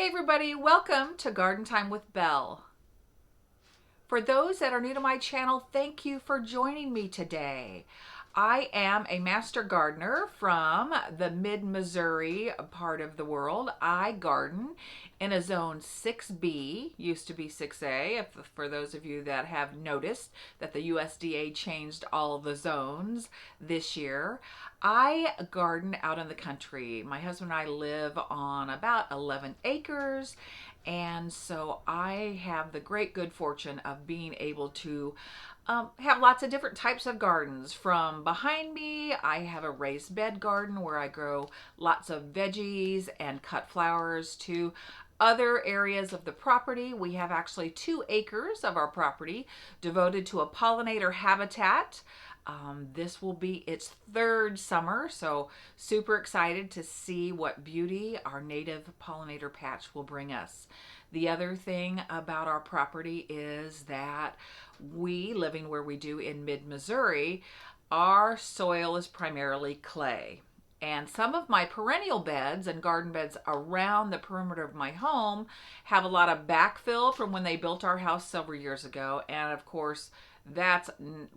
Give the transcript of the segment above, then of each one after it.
Hey everybody, welcome to Garden Time with Belle. For those that are new to my channel, thank you for joining me today. I am a master gardener from the mid-Missouri part of the world. I garden in a zone 6B, used to be 6A, for those of you that have noticed that the USDA changed all the zones this year. I garden out in the country. My husband and I live on about 11 acres, and so I have the great good fortune of being able to have lots of different types of gardens. From behind me, I have a raised bed garden where I grow lots of veggies and cut flowers. To other areas of the property, we have actually 2 acres of our property devoted to a pollinator habitat. This will be its 3rd summer, so super excited to see what beauty our native pollinator patch will bring us. The other thing about our property is that we, living where we do in mid-Missouri, our soil is primarily clay. And some of my perennial beds and garden beds around the perimeter of my home have a lot of backfill from when they built our house several years ago. And of course, that's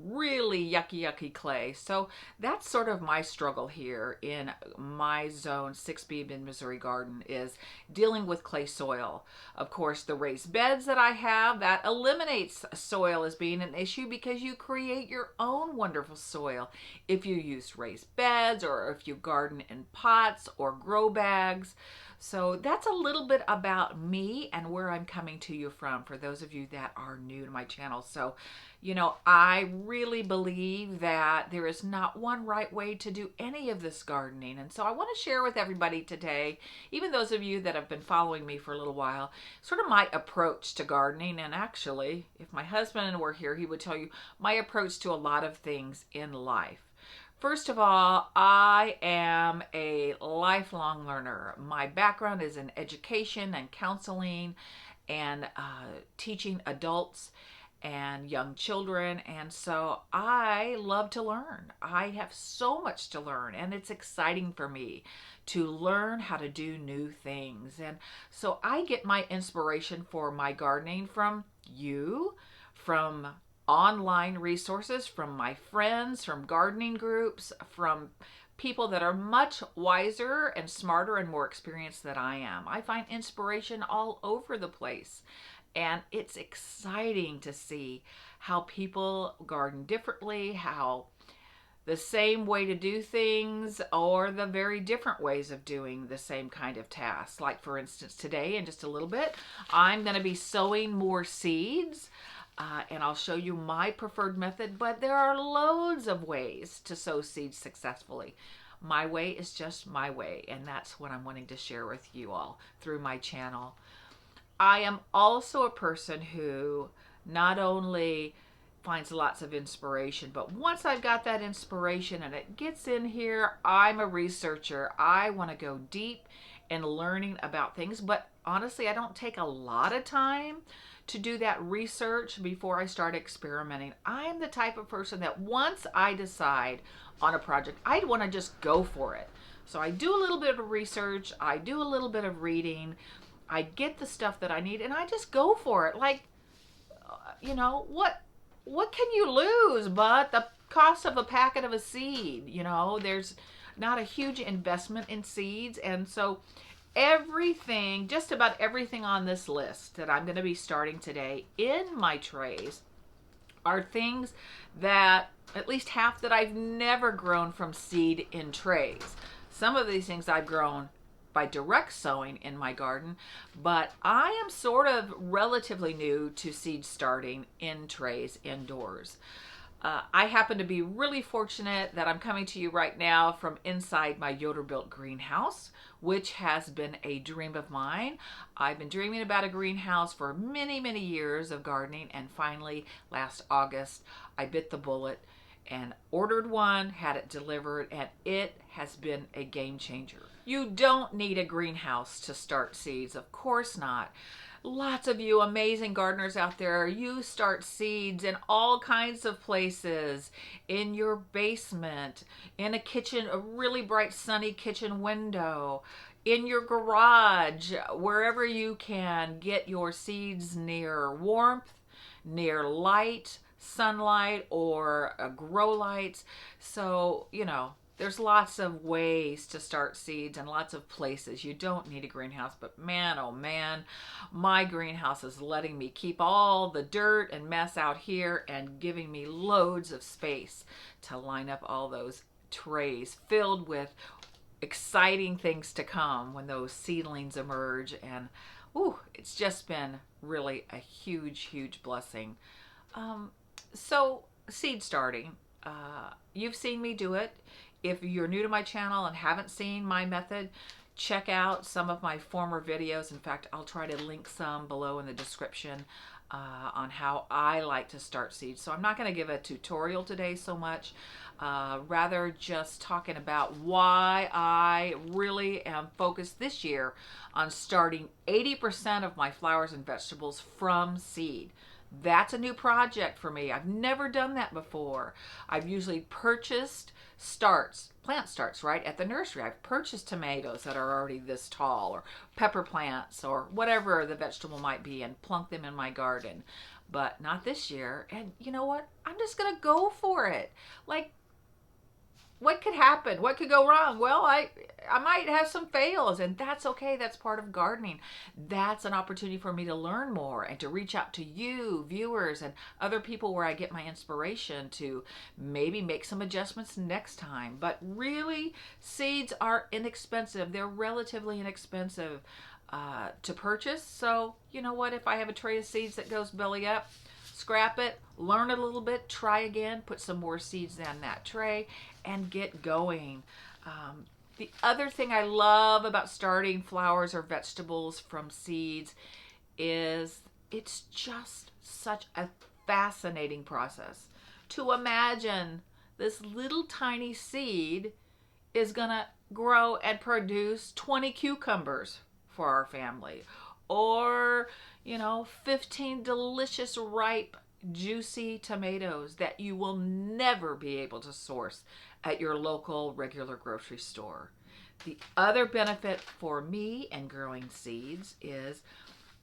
really yucky clay. So that's sort of my struggle here in my zone 6B in Missouri garden, is dealing with clay soil. Of course, the raised beds that I have, that eliminates soil as being an issue because you create your own wonderful soil if you use raised beds or if you garden in pots or grow bags. So that's a little bit about me and where I'm coming to you from, for those of you that are new to my channel. So, you know, I really believe that there is not one right way to do any of this gardening. And so I want to share with everybody today, even those of you that have been following me for a little while, sort of my approach to gardening. And actually, if my husband were here, he would tell you my approach to a lot of things in life. First of all, I am a lifelong learner. My background is in education and counseling and teaching adults and young children, and so I love to learn. I have so much to learn, and it's exciting for me to learn how to do new things. And so I get my inspiration for my gardening from you, from online resources, from my friends, from gardening groups, from people that are much wiser and smarter and more experienced than I am. I find inspiration all over the place. And it's exciting to see how people garden differently, how the same way to do things or the very different ways of doing the same kind of tasks. Like, for instance, today, in just a little bit, I'm going to be sowing more seeds. And I'll show you my preferred method, but there are loads of ways to sow seeds successfully. My way is just my way, and that's what I'm wanting to share with you all through my channel. I am also a person who not only finds lots of inspiration, but once I've got that inspiration and it gets in here, I'm a researcher. I want to go deep in learning about things, but honestly, I don't take a lot of time to do that research before I start experimenting. I'm the type of person that once I decide on a project, I want to just go for it. So I do a little bit of research, I do a little bit of reading, I get the stuff that I need, and I just go for it. Like, you know, what can you lose but the cost of a packet of a seed? You know, there's not a huge investment in seeds. And so everything, just about everything on this list that I'm going to be starting today in my trays are things that, at least half, that I've never grown from seed in trays. Some of these things I've grown by direct sowing in my garden, but I am sort of relatively new to seed starting in trays indoors. I happen to be really fortunate that I'm coming to you right now from inside my Yoder-built greenhouse, which has been a dream of mine. I've been dreaming about a greenhouse for many years of gardening, and finally last August I bit the bullet and ordered one, had it delivered, and it has been a game changer. You don't need a greenhouse to start seeds, of course not. Lots of you amazing gardeners out there, you start seeds in all kinds of places. In your basement, in a kitchen, a really bright sunny kitchen window, in your garage, wherever you can get your seeds near warmth, near light, sunlight, or grow lights. So, there's lots of ways to start seeds and lots of places. You don't need a greenhouse, but man, oh man, my greenhouse is letting me keep all the dirt and mess out here and giving me loads of space to line up all those trays filled with exciting things to come when those seedlings emerge. And it's just been really a huge blessing. So seed starting, you've seen me do it. If you're new to my channel and haven't seen my method, check out some of my former videos. In fact, I'll try to link some below in the description on how I like to start seeds. So I'm not going to give a tutorial today so much, rather just talking about why I really am focused this year on starting 80% of my flowers and vegetables from seed. That's a new project for me. I've never done that before. I've usually purchased plant starts, right, at the nursery. I've purchased tomatoes that are already this tall, or pepper plants, or whatever the vegetable might be, and plunk them in my garden. But not this year. And you know what? I'm just going to go for it. Like, what could happen? What could go wrong? Well, I might have some fails, and that's okay. That's part of gardening. That's an opportunity for me to learn more and to reach out to you, viewers, and other people where I get my inspiration to maybe make some adjustments next time. But really, seeds are inexpensive. They're relatively inexpensive to purchase. So, you know what? If I have a tray of seeds that goes belly up, scrap it, learn a little bit, try again, put some more seeds in that tray, and get going. The other thing I love about starting flowers or vegetables from seeds is it's just such a fascinating process. To imagine this little tiny seed is gonna grow and produce 20 cucumbers for our family, or 15 delicious, ripe, juicy tomatoes that you will never be able to source at your local regular grocery store. The other benefit for me in growing seeds is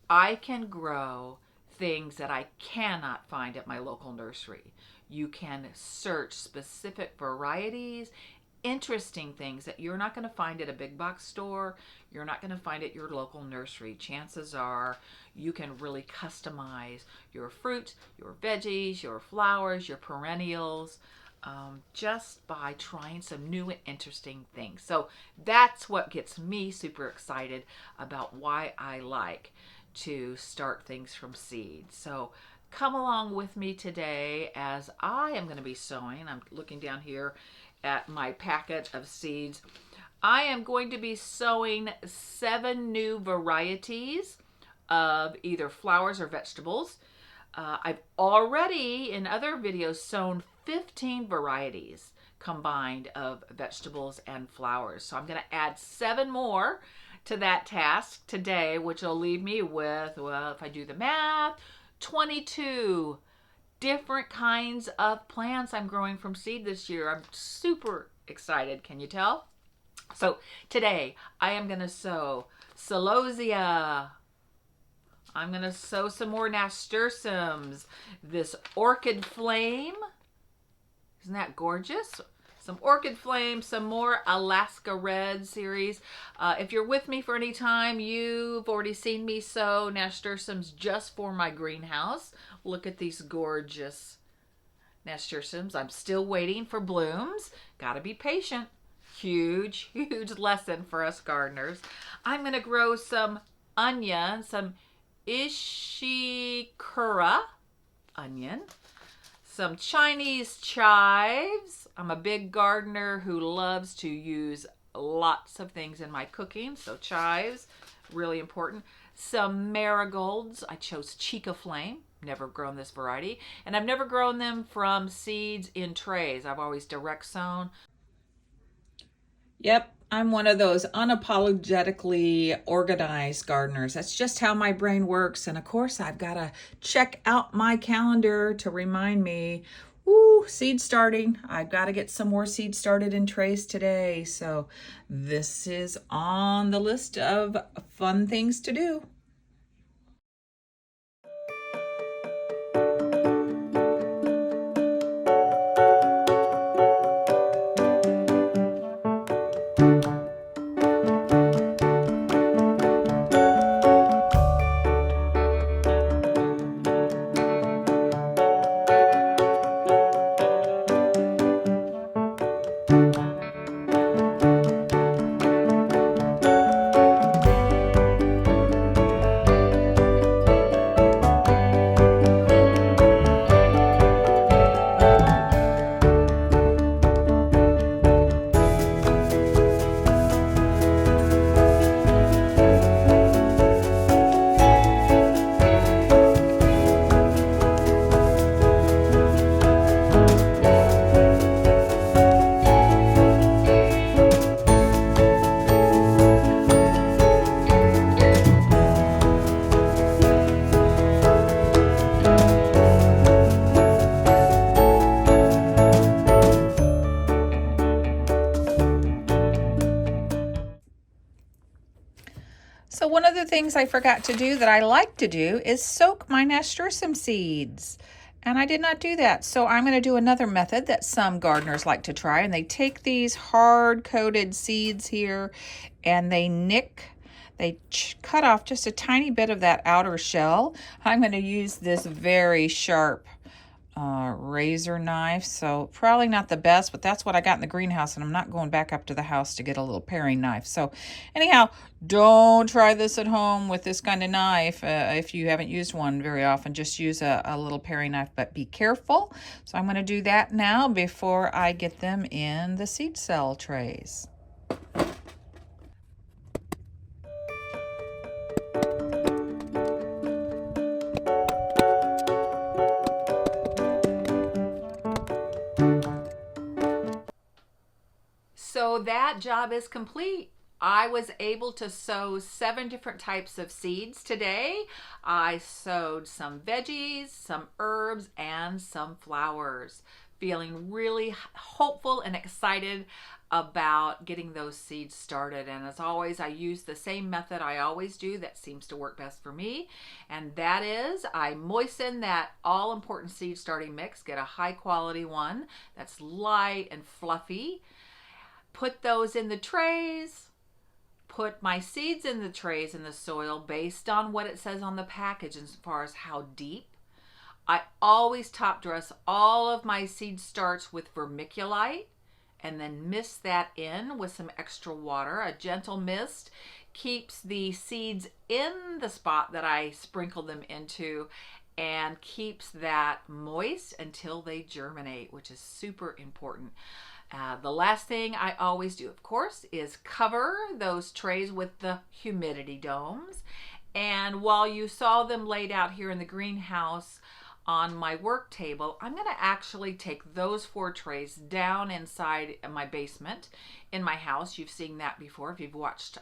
I can grow things that I cannot find at my local nursery. You can search specific varieties, interesting things that you're not going to find at a big box store. You're not going to find at your local nursery. Chances are you can really customize your fruit, your veggies, your flowers, your perennials, just by trying some new and interesting things. So that's what gets me super excited about why I like to start things from seed. So come along with me today as I am going to be sowing. I'm looking down here at my packet of seeds. I am going to be sowing 7 new varieties of either flowers or vegetables. I've already in other videos sown 15 varieties combined of vegetables and flowers. So I'm going to add 7 more to that task today, which will leave me with, well, if I do the math, 22 different kinds of plants I'm growing from seed this year. I'm super excited, can you tell? So today I am going to sow celosia. I'm going to sow some more nasturtiums. This orchid flame. Isn't that gorgeous? Some orchid flame, some more Alaska Red series. If you're with me for any time, you've already seen me sow nasturtiums just for my greenhouse. Look at these gorgeous nasturtiums. I'm still waiting for blooms. Gotta be patient. Huge lesson for us gardeners. I'm going to grow some onion, some Ishikura onion, some Chinese chives. I'm a big gardener who loves to use lots of things in my cooking, so chives, really important. Some marigolds. I chose Chica Flame. Never grown this variety. And I've never grown them from seeds in trays. I've always direct sown. Yep, I'm one of those unapologetically organized gardeners. That's just how my brain works. And of course, I've got to check out my calendar to remind me, Ooh, seed starting. I've got to get some more seed started in trays today. So this is on the list of fun things to do. So one of the things I forgot to do that I like to do is soak my nasturtium seeds. And I did not do that. So I'm going to do another method that some gardeners like to try. And they take these hard-coated seeds here and they cut off just a tiny bit of that outer shell. I'm going to use this very sharp razor knife, so probably not the best, but that's what I got in the greenhouse, and I'm not going back up to the house to get a little paring knife. So anyhow, don't try this at home with this kind of knife if you haven't used one very often. Just use a little paring knife, but be careful. So I'm going to do that now before I get them in the seed cell trays. So that job is complete. I was able to sow 7 different types of seeds today. I sowed some veggies, some herbs, and some flowers. Feeling really hopeful and excited about getting those seeds started. And as always, I use the same method I always do that seems to work best for me. And that is I moisten that all important seed starting mix, get a high quality one that's light and fluffy. Put those in the trays, put my seeds in the trays in the soil based on what it says on the package as far as how deep. I always top dress all of my seed starts with vermiculite and then mist that in with some extra water. A gentle mist keeps the seeds in the spot that I sprinkle them into and keeps that moist until they germinate, which is super important. The last thing I always do, of course, is cover those trays with the humidity domes. And while you saw them laid out here in the greenhouse on my work table, I'm going to actually take those 4 trays down inside my basement in my house. You've seen that before if you've watched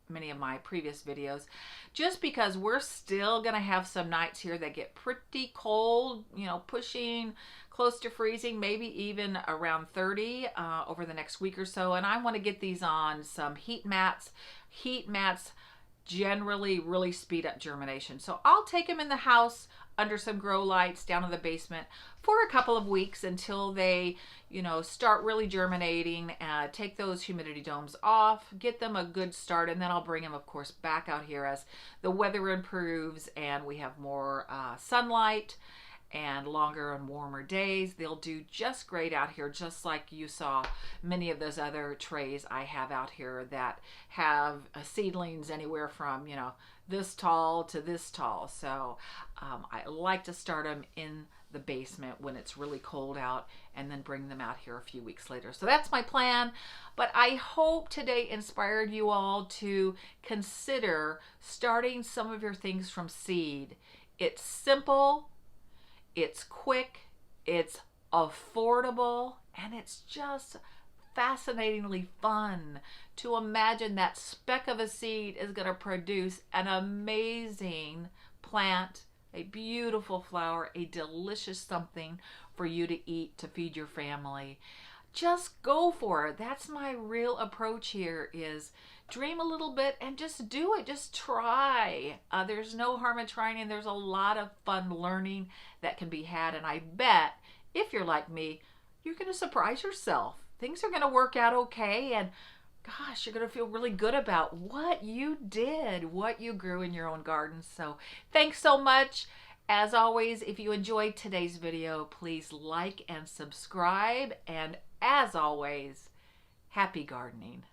many of my previous videos. Just because we're still going to have some nights here that get pretty cold, pushing close to freezing, maybe even around 30 over the next week or so. And I want to get these on some heat mats. Heat mats generally really speed up germination. So I'll take them in the house under some grow lights down in the basement for a couple of weeks until they, start really germinating. Take those humidity domes off, get them a good start, and then I'll bring them, of course, back out here as the weather improves and we have more sunlight and longer and warmer days. They'll do just great out here, just like you saw many of those other trays I have out here that have seedlings anywhere from, this tall to this tall. So I like to start them in the basement when it's really cold out and then bring them out here a few weeks later. So that's my plan. But I hope today inspired you all to consider starting some of your things from seed. It's simple, it's quick, it's affordable, and it's just fascinatingly fun to imagine that speck of a seed is going to produce an amazing plant, a beautiful flower, a delicious something for you to eat to feed your family. Just go for it. That's my real approach here, is dream a little bit and just do it. Just try. There's no harm in trying, and there's a lot of fun learning that can be had. And I bet if you're like me, you're going to surprise yourself. Things are going to work out okay, and gosh, you're going to feel really good about what you did, what you grew in your own garden. So thanks so much. As always, if you enjoyed today's video, please like and subscribe. And as always, happy gardening.